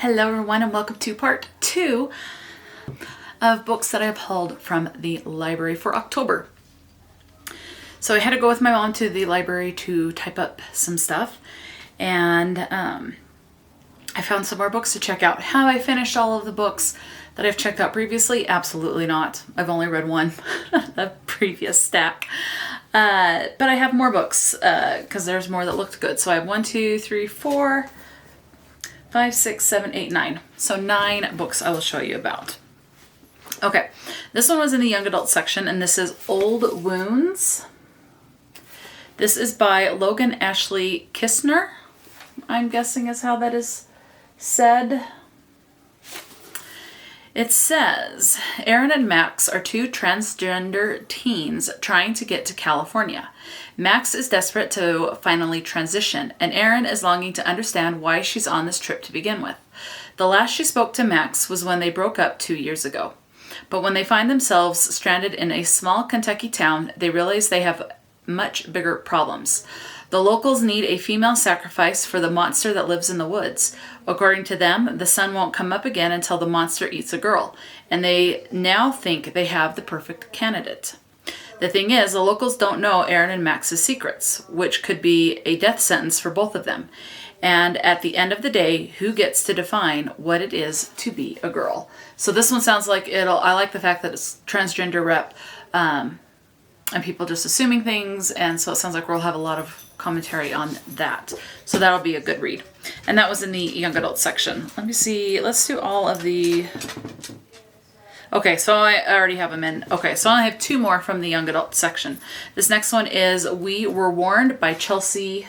Hello everyone and welcome to part 2 of books that I have hauled from the library for October. So I had to go with my mom to the library to type up some stuff, and I found some more books to check out. Have I finished all of the books that I've checked out previously? Absolutely not. I've only read one, a previous stack. But I have more books because there's more that looked good. So I have 1, 2, 3, 4, 5, 6, 7, 8, 9. So 9 books I will show you about. Okay, this one was in the young adult section, and this is Old Wounds. This is by Logan Ashley Kistner, I'm guessing is how that is said. It says, Aaron and Max are 2 transgender teens trying to get to California. Max is desperate to finally transition, and Aaron is longing to understand why she's on this trip to begin with. The last she spoke to Max was when they broke up 2 years ago. But when they find themselves stranded in a small Kentucky town, they realize they have much bigger problems. The locals need a female sacrifice for the monster that lives in the woods. According to them, the sun won't come up again until the monster eats a girl, and they now think they have the perfect candidate. The thing is, the locals don't know Aaron and Max's secrets, which could be a death sentence for both of them. And at the end of the day, who gets to define what it is to be a girl? So this one sounds like I like the fact that it's transgender rep, and people just assuming things, and so it sounds like we'll have a lot of commentary on that. So that'll be a good read. And that was in the young adult section. Let me see. Let's do all of the... Okay, so I already have them in. Okay, so I have 2 more from the young adult section. This next one is We Were Warned by Chelsea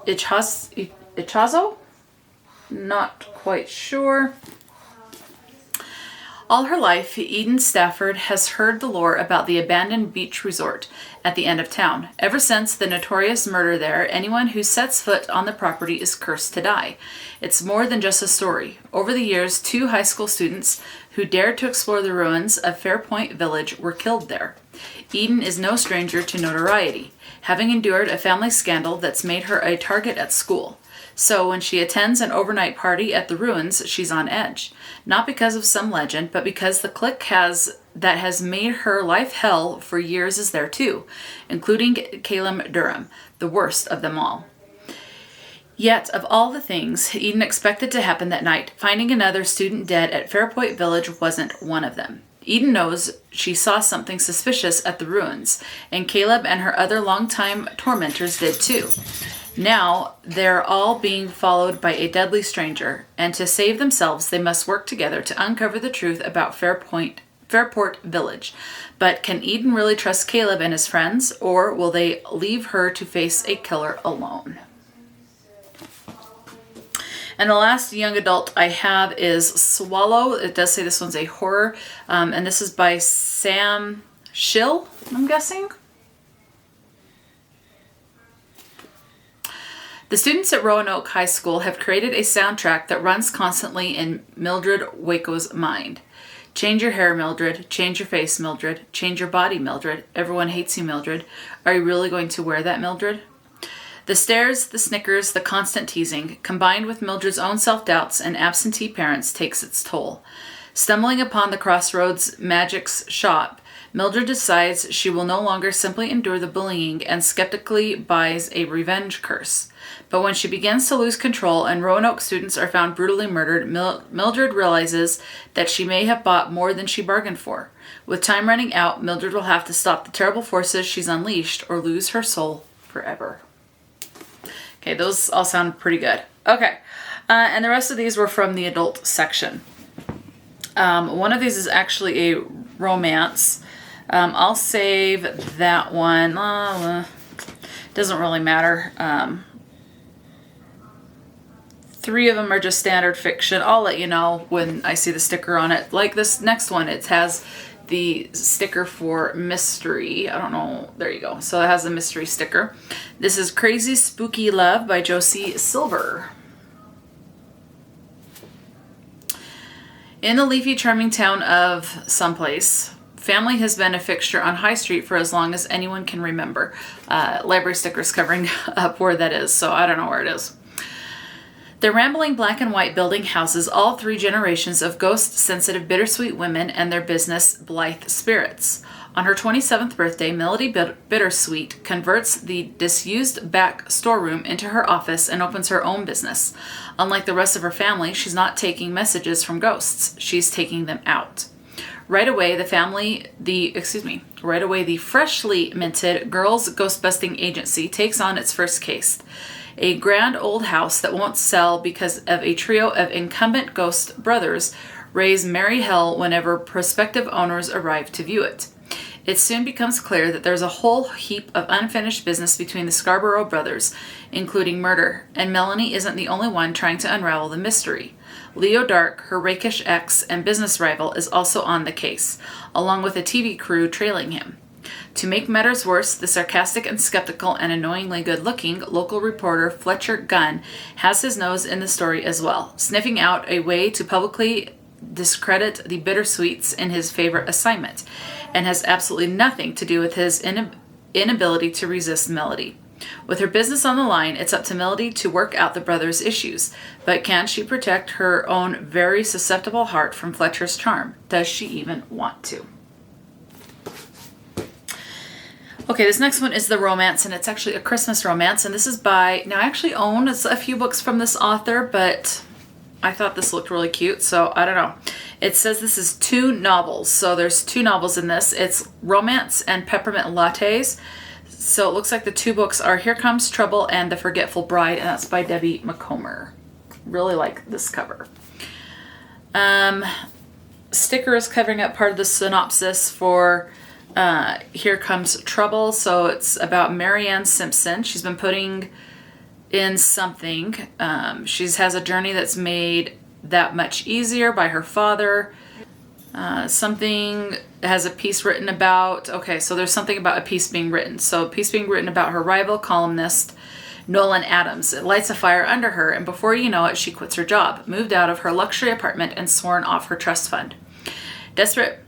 Ichazo? Not quite sure. All her life, Eden Stafford has heard the lore about the abandoned beach resort at the end of town. Ever since the notorious murder there, anyone who sets foot on the property is cursed to die. It's more than just a story. Over the years, 2 high school students who dared to explore the ruins of Fairpoint Village were killed there. Eden is no stranger to notoriety, having endured a family scandal that's made her a target at school. So when she attends an overnight party at the ruins, she's on edge. Not because of some legend, but because the clique that has made her life hell for years is there too, including Caleb Durham, the worst of them all. Yet, of all the things Eden expected to happen that night, finding another student dead at Fairpoint Village wasn't one of them. Eden knows she saw something suspicious at the ruins, and Caleb and her other longtime tormentors did too. Now, they're all being followed by a deadly stranger, and to save themselves, they must work together to uncover the truth about Fairport Village. But can Eden really trust Caleb and his friends, or will they leave her to face a killer alone? And the last young adult I have is Swallow. It does say this one's a horror, and this is by Sam Schill, I'm guessing. The students at Roanoke High School have created a soundtrack that runs constantly in Mildred Waco's mind. Change your hair, Mildred. Change your face, Mildred. Change your body, Mildred. Everyone hates you, Mildred. Are you really going to wear that, Mildred? The stares, the snickers, the constant teasing, combined with Mildred's own self-doubts and absentee parents, takes its toll. Stumbling upon the Crossroads Magic's shop, Mildred decides she will no longer simply endure the bullying and skeptically buys a revenge curse. But when she begins to lose control and Roanoke students are found brutally murdered, Mildred realizes that she may have bought more than she bargained for. With time running out, Mildred will have to stop the terrible forces she's unleashed or lose her soul forever. Okay, those all sound pretty good. Okay, and the rest of these were from the adult section. One of these is actually a romance. I'll save that one. Doesn't really matter. 3 of them are just standard fiction. I'll let you know when I see the sticker on it. Like this next one, it has the sticker for mystery. I don't know. There you go. So it has a mystery sticker. This is Crazy Spooky Love by Josie Silver. In the leafy, charming town of someplace, family has been a fixture on High Street for as long as anyone can remember. Library stickers covering up where that is, so I don't know where it is. The rambling black and white building houses all three generations of ghost-sensitive bittersweet women and their business blithe spirits. On her 27th birthday, Melody Bittersweet converts the disused back storeroom into her office and opens her own business. Unlike the rest of her family, she's not taking messages from ghosts. She's taking them out. Right away, the freshly minted Girls Ghostbusting Agency takes on its first case. A grand old house that won't sell because of a trio of incumbent ghost brothers raise merry hell whenever prospective owners arrive to view it. It soon becomes clear that there's a whole heap of unfinished business between the Scarborough brothers, including murder, and Melanie isn't the only one trying to unravel the mystery. Leo Dark, her rakish ex and business rival, is also on the case, along with a TV crew trailing him. To make matters worse, the sarcastic and skeptical and annoyingly good-looking local reporter Fletcher Gunn has his nose in the story as well, sniffing out a way to publicly discredit the Bittersweets in his favorite assignment, and has absolutely nothing to do with his inability to resist Melody. With her business on the line, it's up to Melody to work out the brothers' issues, but can she protect her own very susceptible heart from Fletcher's charm? Does she even want to? Okay, this next one is the romance, and it's actually a Christmas romance, and this is by, now I actually own a few books from this author, but I thought this looked really cute, so I don't know. It says this is 2 novels, so there's 2 novels in this. It's Romance and Peppermint Lattes. So it looks like the 2 books are Here Comes Trouble and The Forgetful Bride, and that's by Debbie McComber. Really like this cover. Sticker is covering up part of the synopsis for Here Comes Trouble. So it's about Marianne Simpson. She's been putting in something. She has a journey that's made that much easier by her father. Something has a piece written about, okay, so there's something about a piece being written. So a piece being written about her rival columnist, Nolan Adams. It lights a fire under her, and before you know it, she quits her job, moved out of her luxury apartment, and sworn off her trust fund. Desperate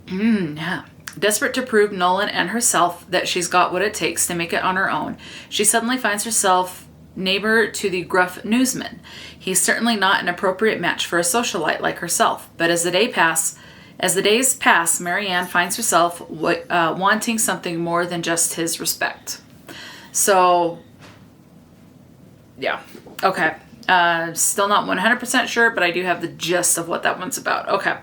to prove Nolan and herself that she's got what it takes to make it on her own, she suddenly finds herself neighbor to the gruff newsman. He's certainly not an appropriate match for a socialite like herself, but as the days pass, Marianne finds herself wanting something more than just his respect. So, yeah. Okay. Still not 100% sure, but I do have the gist of what that one's about. Okay.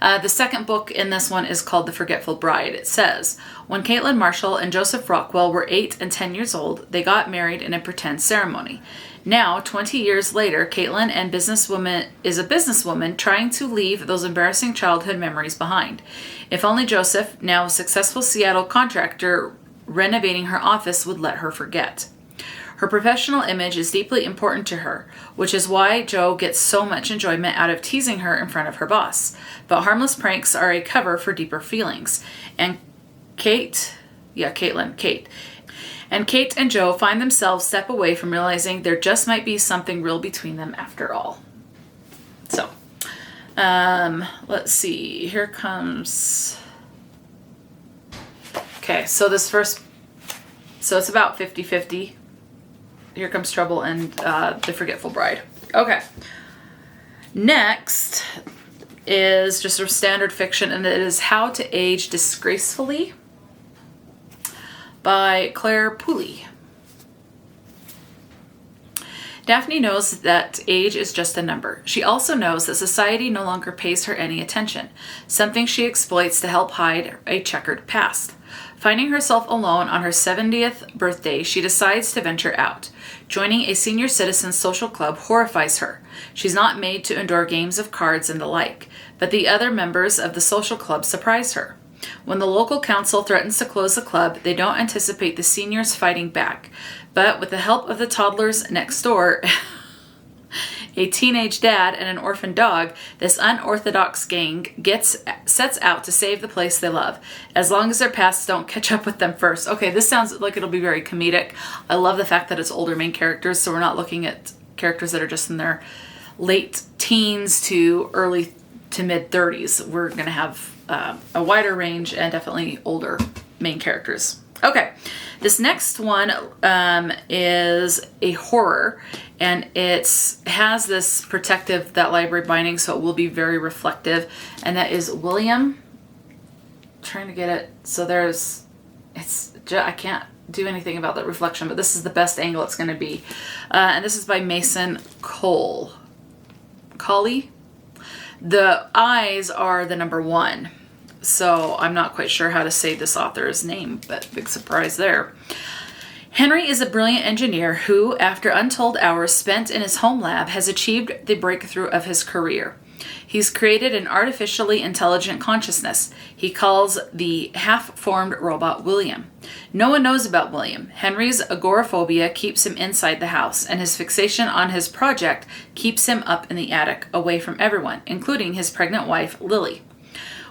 The second book in this one is called The Forgetful Bride. It says, when Caitlin Marshall and Joseph Rockwell were 8 and 10 years old, they got married in a pretend ceremony. Now, 20 years later, Caitlin is a businesswoman trying to leave those embarrassing childhood memories behind. If only Joseph, now a successful Seattle contractor renovating her office, would let her forget. Her professional image is deeply important to her, which is why Jo gets so much enjoyment out of teasing her in front of her boss. But harmless pranks are a cover for deeper feelings. And Kate and Jo find themselves step away from realizing there just might be something real between them after all. So, let's see. Here comes... Okay, so it's about 50-50. Here Comes Trouble and The Forgetful Bride. Okay. Next is just a standard fiction, and it is How to Age Disgracefully by Claire Pooley. Daphne knows that age is just a number. She also knows that society no longer pays her any attention, something she exploits to help hide a checkered past. Finding herself alone on her 70th birthday, she decides to venture out. Joining a senior citizen social club horrifies her. She's not made to endure games of cards and the like, but the other members of the social club surprise her. When the local council threatens to close the club, they don't anticipate the seniors fighting back. But with the help of the toddlers next door, a teenage dad, and an orphan dog, this unorthodox gang sets out to save the place they love, as long as their pasts don't catch up with them first. Okay, this sounds like it'll be very comedic. I love the fact that it's older main characters, so we're not looking at characters that are just in their late teens to early to mid 30s. We're going to have a wider range and definitely older main characters. Okay, this next one is a horror, and it has this protective, that library binding, so it will be very reflective. And that is William. I'm trying to get it. So I can't do anything about that reflection, but this is the best angle it's going to be. And this is by Mason Colley. The eyes are the number 1. So I'm not quite sure how to say this author's name, but big surprise there. Henry is a brilliant engineer who, after untold hours spent in his home lab, has achieved the breakthrough of his career. He's created an artificially intelligent consciousness. He calls the half-formed robot William. No one knows about William. Henry's agoraphobia keeps him inside the house, and his fixation on his project keeps him up in the attic, away from everyone, including his pregnant wife, Lily.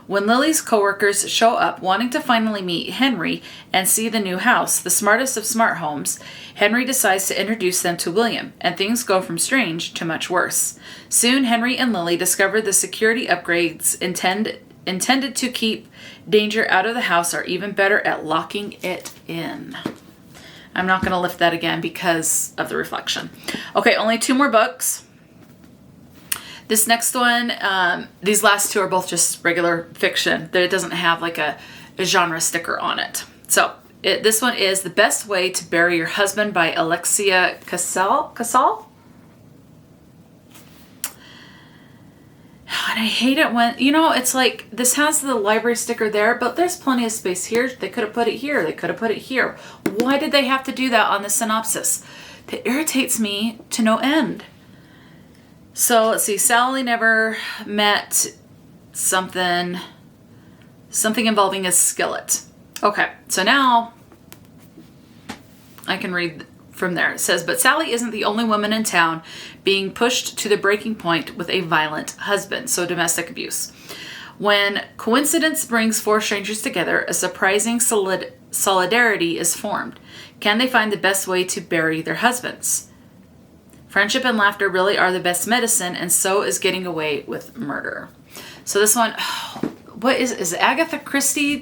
When Lily's coworkers show up wanting to finally meet Henry and see the new house, the smartest of smart homes, Henry decides to introduce them to William, and things go from strange to much worse. Soon, Henry and Lily discover the security upgrades intended to keep danger out of the house are even better at locking it in. I'm not going to lift that again because of the reflection. Okay, only 2 more books. This next one, these last 2 are both just regular fiction. It doesn't have like a genre sticker on it. So this one is The Best Way to Bury Your Husband by Alexia Casal? And I hate it when, it's like this has the library sticker there, but there's plenty of space here. They could have put it here. They could have put it here. Why did they have to do that on the synopsis? That irritates me to no end. So let's see, Sally never met something involving a skillet. Okay, so now I can read from there. It says, but Sally isn't the only woman in town being pushed to the breaking point with a violent husband, so domestic abuse. When coincidence brings 4 strangers together, a surprising solidarity is formed. Can they find the best way to bury their husbands? Friendship and laughter really are the best medicine, and so is getting away with murder. So this one, what is it Agatha Christie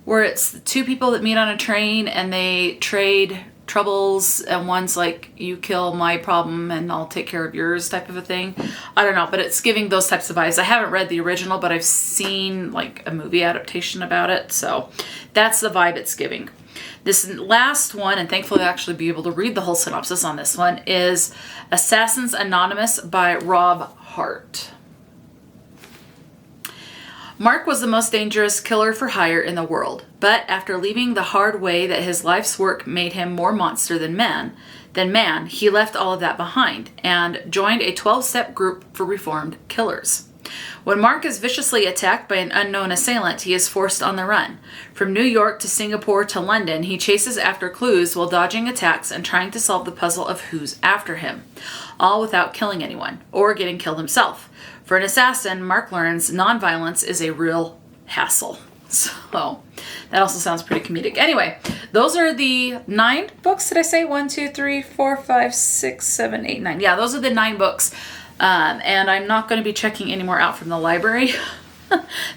where it's the 2 people that meet on a train and they trade troubles, and one's like, you kill my problem and I'll take care of yours type of a thing. I don't know, but it's giving those types of vibes. I haven't read the original, but I've seen like a movie adaptation about it. So that's the vibe it's giving. This last one, and thankfully I'll actually be able to read the whole synopsis on this one, is Assassins Anonymous by Rob Hart. Mark was the most dangerous killer for hire in the world, but after leaving the hard way that his life's work made him more monster than man, he left all of that behind and joined a 12-step group for reformed killers. When Mark is viciously attacked by an unknown assailant, he is forced on the run. From New York to Singapore to London, he chases after clues while dodging attacks and trying to solve the puzzle of who's after him, all without killing anyone or getting killed himself. For an assassin, Mark learns nonviolence is a real hassle. So that also sounds pretty comedic. Anyway, those are the 9 books. Did I say 1, 2, 3, 4, 5, 6, 7, 8, 9? Yeah, those are the 9 books. And I'm not going to be checking any more out from the library.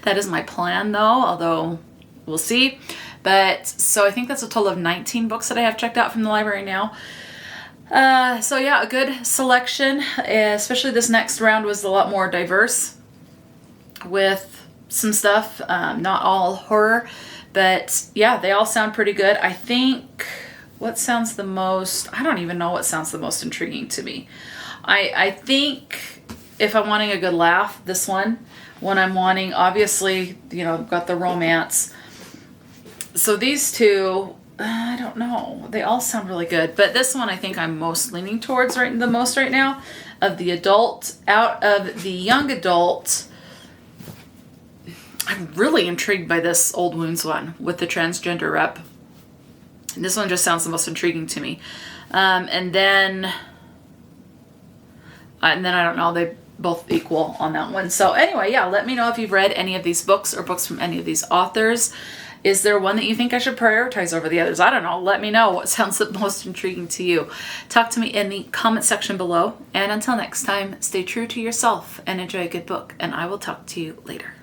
That is my plan though, although we'll see. But so I think that's a total of 19 books that I have checked out from the library now. So yeah, a good selection, especially this next round was a lot more diverse with some stuff, not all horror, but yeah, they all sound pretty good. I think what sounds the most, I don't even know what sounds the most intriguing to me. I think if I'm wanting a good laugh, this one. When I'm wanting, obviously, got the romance. So these 2, I don't know. They all sound really good. But this one I think I'm most leaning towards right now. Of the adult, out of the young adult, I'm really intrigued by this Old Wounds one with the transgender rep. And this one just sounds the most intriguing to me. And then I don't know, they both equal on that one. So anyway, yeah, let me know if you've read any of these books or books from any of these authors. Is there one that you think I should prioritize over the others? I don't know. Let me know what sounds the most intriguing to you. Talk to me in the comment section below. And until next time, stay true to yourself and enjoy a good book. And I will talk to you later.